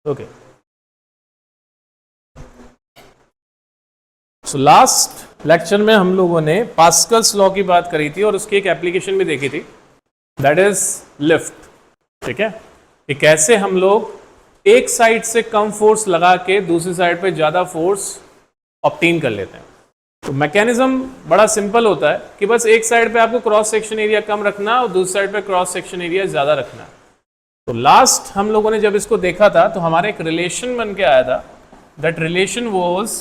Okay, so last lecture में हम लोगों ने पास्कल्स लॉ की बात करी थी और उसकी एक एप्लीकेशन भी देखी थी, दैट इज लिफ्ट। ठीक है, कि कैसे हम लोग एक साइड से कम फोर्स लगा के दूसरी साइड पे ज्यादा फोर्स ऑब्टेन कर लेते हैं। तो मैकेनिज्म बड़ा सिंपल होता है कि बस एक साइड पे आपको क्रॉस सेक्शन एरिया कम रखना और दूसरी साइड पे क्रॉस सेक्शन एरिया ज्यादा रखना है। तो लास्ट हम लोगों ने जब इसको देखा था तो हमारा एक रिलेशन बन के आया था, that relation was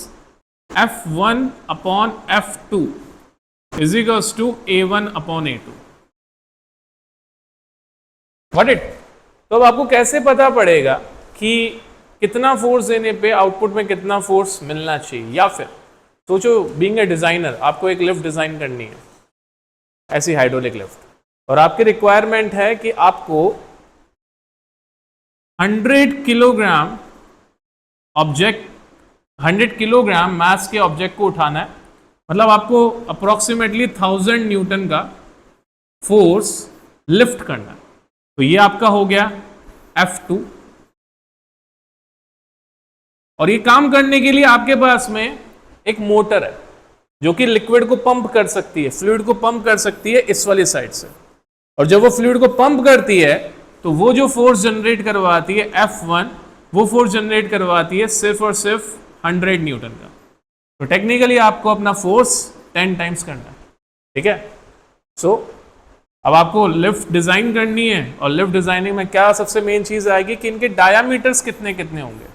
F1 upon F2 is equals to A1 upon A2। What it? तो अब आपको कैसे पता पड़ेगा कि कितना फोर्स देने पे आउटपुट में कितना फोर्स मिलना चाहिए? या फिर सोचो, बीइंग ए डिजाइनर आपको एक लिफ्ट डिजाइन करनी है, ऐसी हाइड्रोलिक लिफ्ट, और आपकी रिक्वायरमेंट है कि आपको 100 किलोग्राम ऑब्जेक्ट 100 किलोग्राम मास के ऑब्जेक्ट को उठाना है, मतलब आपको अप्रोक्सीमेटली 1000 न्यूटन का फोर्स लिफ्ट करना है। तो ये आपका हो गया F2, और ये काम करने के लिए आपके पास में एक मोटर है जो कि लिक्विड को पंप कर सकती है, फ्लूइड को पंप कर सकती है इस वाली साइड से, और जब वो फ्लूइड को पंप करती है तो वो जो फोर्स जनरेट करवाती है F1, वो फोर्स जनरेट करवाती है सिर्फ और सिर्फ 100 न्यूटन का। तो टेक्निकली आपको अपना फोर्स 10 टाइम्स करना है। ठीक है, सो अब आपको लिफ्ट डिजाइन करनी है, और लिफ्ट डिजाइनिंग में क्या सबसे मेन चीज आएगी कि इनके डायामीटर्स कितने कितने होंगे,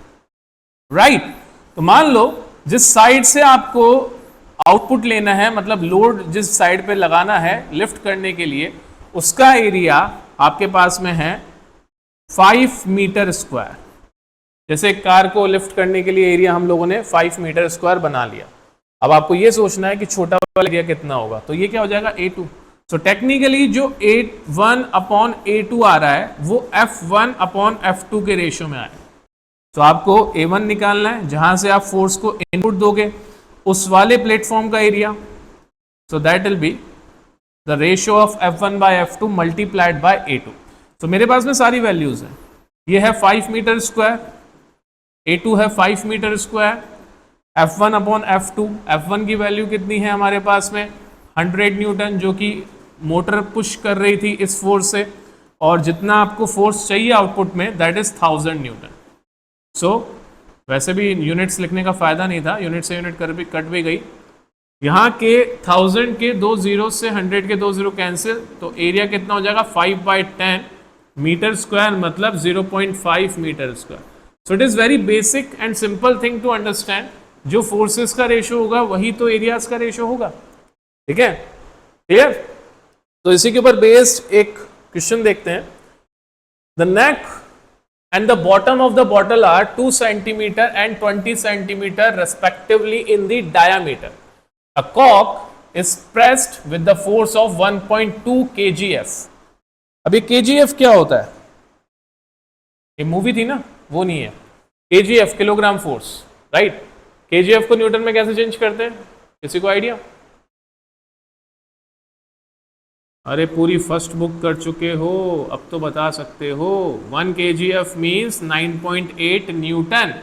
राइट? तो मान लो जिस साइड से आपको आउटपुट लेना है, मतलब लोड जिस साइड पे लगाना है लिफ्ट करने के लिए, उसका एरिया आपके पास में है 5 मीटर स्क्वायर। जैसे कार को लिफ्ट करने के लिए एरिया हम लोगों ने 5 मीटर स्क्वायर बना लिया। अब आपको ये सोचना है कि छोटा वाला एरिया कितना होगा, तो ये क्या हो जाएगा A2। सो टेक्निकली जो A1 अपॉन A2 आ रहा है वो F1 अपॉन F2 के रेशियो में आएगा। तो आपको A1 निकालना है, जहां से आप फोर्स को इनपुट दोगे उस वाले प्लेटफॉर्म का area, so that will be the ratio of F1 by F2 multiplied by A2। तो मेरे पास में सारी वैल्यूज हैं, ये है 5 मीटर स्क्वायर, A2 है 5 metre square, F1 upon F2, F1 की वैल्यू कितनी है हमारे पास में 100 न्यूटन, जो कि मोटर पुश कर रही थी इस फोर्स से, और जितना आपको फोर्स चाहिए आउटपुट में दैट इज 1000 न्यूटन। सो वैसे भी यूनिट्स लिखने का फायदा नहीं था, यूनिट से यूनिट कट भी गई। यहाँ के 1000 के 2 जीरो से 100 के 2 जीरो कैंसिल, तो एरिया कितना हो जाएगा 5/10 मीटर स्क्वायर, मतलब 0.5 metre square. So it is very basic and simple thing to understand, जो फोर्सेस का रेशियो होगा वही तो एरियाज का रेशियो होगा। ठीक है, क्लियर? तो इसी के ऊपर बेस्ड एक क्वेश्चन देखते हैं। The neck and the bottom of the bottle are 2 centimeter and 20 centimeter respectively in the diameter. A cork is pressed with the force of 1.2 kgf. अभी kgf क्या होता है? ये मूवी थी ना, वो नहीं है। kgf kilogram force, right? kgf को न्यूटन में कैसे चेंज करते हैं, किसी को आइडिया? अरे पूरी फर्स्ट बुक कर चुके हो, अब तो बता सकते हो। 1 kgf मीन्स 9.8 न्यूटन।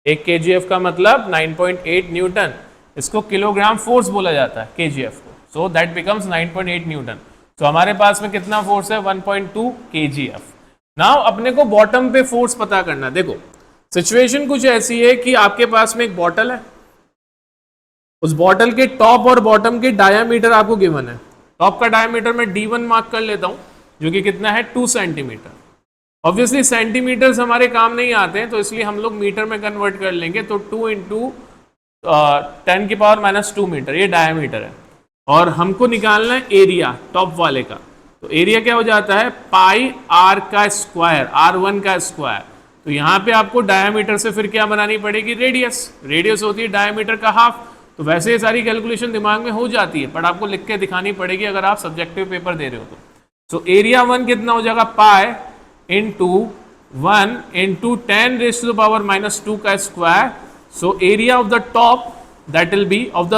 1 kgf का मतलब 9.8 न्यूटन। इसको किलोग्राम फोर्स बोला जाता है kgf को, सो दैट बिकम्स 9.8 न्यूटन। तो हमारे पास में कितना फोर्स है 1.2 kgf। नाउ अपने को बॉटम पे फोर्स पता करना। देखो सिचुएशन कुछ ऐसी है कि आपके पास में एक बॉटल है, उस बॉटल के टॉप और बॉटम के डायामीटर आपको गिवन है। टॉप का डायमीटर में D1 मार्क कर लेता हूं, जो कि कितना है 2 सेंटीमीटर। ऑब्वियसली सेंटीमीटर्स हमारे काम नहीं आते हैं, तो इसलिए हम लोग मीटर में कन्वर्ट कर लेंगे। तो 2 इंटू 10 की पावर -2 मीटर ये डायमीटर है, और हमको निकालना है एरिया टॉप वाले का। तो एरिया क्या हो जाता है पाई r का स्क्वायर, R1 का स्क्वायर। तो यहाँ पे आपको डायमीटर से फिर क्या बनानी पड़ेगी, रेडियस। रेडियस होती है डायमीटर का हाफ। तो वैसे ये सारी कैलकुलेशन दिमाग में हो जाती है, पर आपको लिख के दिखानी पड़ेगी अगर आप सब्जेक्टिव पेपर दे रहे हो तो। सो एरिया 1 कितना हो जाएगा pi into 1 into 10 raise to the power -2 का square. So area of the top that will be of the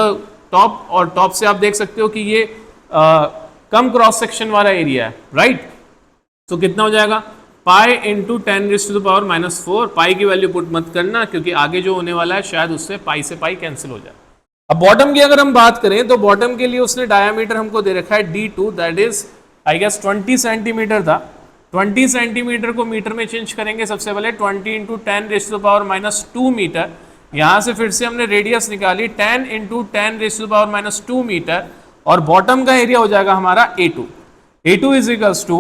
top, और टॉप से आप देख सकते हो कि ये कम क्रॉस सेक्शन वाला एरिया है, राइट? तो कितना हो जाएगा पाई इंटू 10⁻⁻⁴। पाई की वैल्यू पुट मत करना क्योंकि आगे जो होने वाला है शायद उससे पाई से पाई कैंसिल हो जाए। अब बॉटम की अगर हम बात करें तो बॉटम के लिए उसने डायमीटर हमको दे रखा है D2, that is I guess 20 centimetre था। 20 सेंटीमीटर को मीटर में चेंज करेंगे सबसे पहले, 20 इंटू 10⁻⁻2 मीटर। यहां से फिर से हमने रेडियस निकाली 10 इंटू 10⁻⁻2 मीटर, और बॉटम का एरिया हो जाएगा हमारा A2। A2 is equals to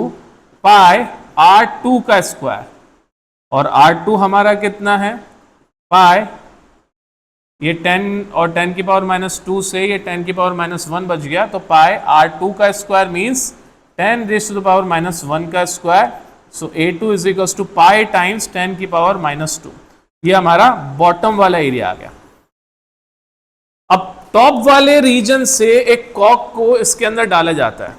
pi R2 का स्क्वायर, और R2 हमारा कितना है, पाई, ये 10 और 10⁻⁻2 से ये 10⁻⁻1 बच गया, तो पाई R2 का स्क्वायर मीन्स 10⁻⁻1 का square. So A2 is equals to pi times 10⁻⁻2। ये हमारा बॉटम वाला एरिया आ गया। अब टॉप वाले रीजन से एक कॉक को इसके अंदर डाला जाता है,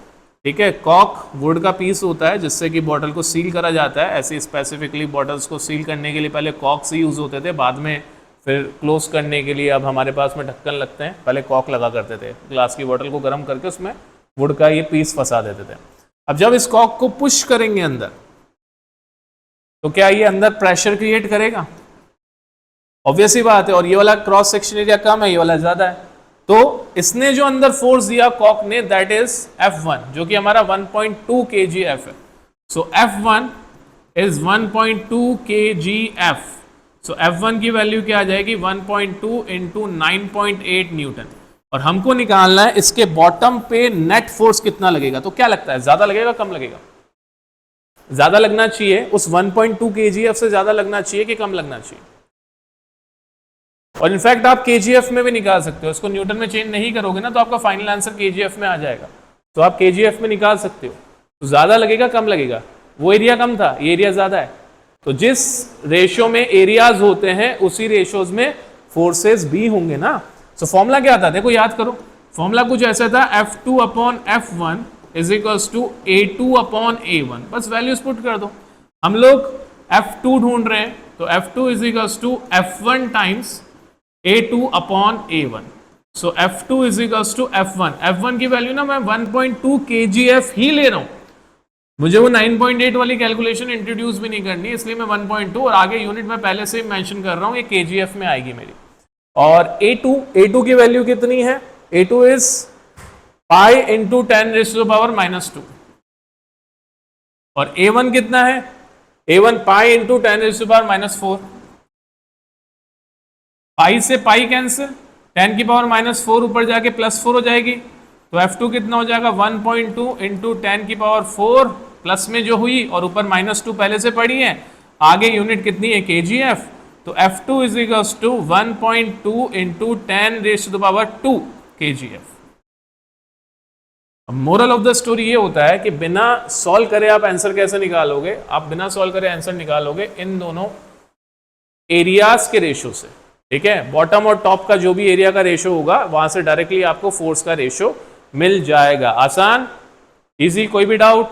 ठीक है। कॉक वुड का पीस होता है जिससे कि बॉटल को सील करा जाता है। ऐसे स्पेसिफिकली बॉटल्स को सील करने के लिए पहले कॉक से यूज होते थे, बाद में फिर क्लोज करने के लिए अब हमारे पास में ढक्कन लगते हैं, पहले कॉक लगा करते थे। ग्लास की बॉटल को गर्म करके उसमें वुड का ये पीस फंसा देते थे। अब जब इस कॉक को पुश करेंगे अंदर, तो क्या ये अंदर प्रेशर क्रिएट करेगा? ऑब्वियस ही बात है। और ये वाला क्रॉस सेक्शन एरिया कम है, ये वाला ज्यादा है, तो इसने जो अंदर फोर्स दिया कॉक ने, दैट इज F1, जो कि हमारा 1.2 kgf है। सो F1 is 1.2 kgf। So F1 की वैल्यू क्या आ जाएगी, 1.2 इंटू 9.8 न्यूटन। और हमको निकालना है इसके बॉटम पे नेट फोर्स कितना लगेगा। तो क्या लगता है, ज्यादा लगेगा कम लगेगा? ज्यादा लगना चाहिए, उस 1.2 kgf से ज्यादा लगना चाहिए कि कम लगना चाहिए? और इनफैक्ट आप kgf में भी निकाल सकते हो, इसको न्यूटन में चेंज नहीं करोगे ना तो आपका फाइनल आंसर kgf में आ जाएगा। तो आप kgf में निकाल सकते हो। तो ज्यादा लगेगा कम लगेगा? वो एरिया कम था, ये एरिया ज्यादा है। तो जिस रेशियो में एरियाज होते हैं उसी रेशियोज में फोर्सेस भी होंगे ना। सो फॉर्मूला क्या था, देखो याद करो। फॉर्मूला कुछ ऐसा था, F2 upon F1 is equals to A2 upon A1। बस वैल्यूज पुट कर दो। हम लोग F2 ढूंढ रहे हैं, तो F2 is equals to F1 times A2 upon A1। So F2 is equals to F1। F1 की वैल्यू ना मैं 1.2 kgf ही ले रहा हूं, मुझे वो 9.8 वाली कैलकुलेशन इंट्रोड्यूस भी नहीं करनी, इसलिए मैं 1.2 और आगे यूनिट में पहले से मेंशन कर रहा हूं, ये kgf में आएगी मेरी। और A2 की वैल्यू कितनी है, A2 इज पाई इंटू 10⁻⁻²। और A1 कितना है, A1 पाई इंटू 10⁻⁻4। पाई से पाई कैंसिल, 10⁻⁻4 ऊपर जाके +4 हो जाएगी, तो F2 कितना हो जाएगा, 1.2 इंटू 10⁻4 प्लस में जो हुई और ऊपर -2 पहले से पड़ी है, आगे यूनिट कितनी है, kgf। तो F2 is equals to 1.2 into 10⁻² kgf। Moral of the story ये होता है कि बिना सॉल्व करे आप आंसर कैसे निकालोगे, आप बिना सॉल्व करे आंसर निकालोगे इन दोनों एरियाज के रेशो से, ठीक है। बॉटम और टॉप का जो भी एरिया का रेशो होगा वहां से डायरेक्टली आपको फोर्स का रेशो मिल जाएगा। आसान, इजी, कोई भी डाउट?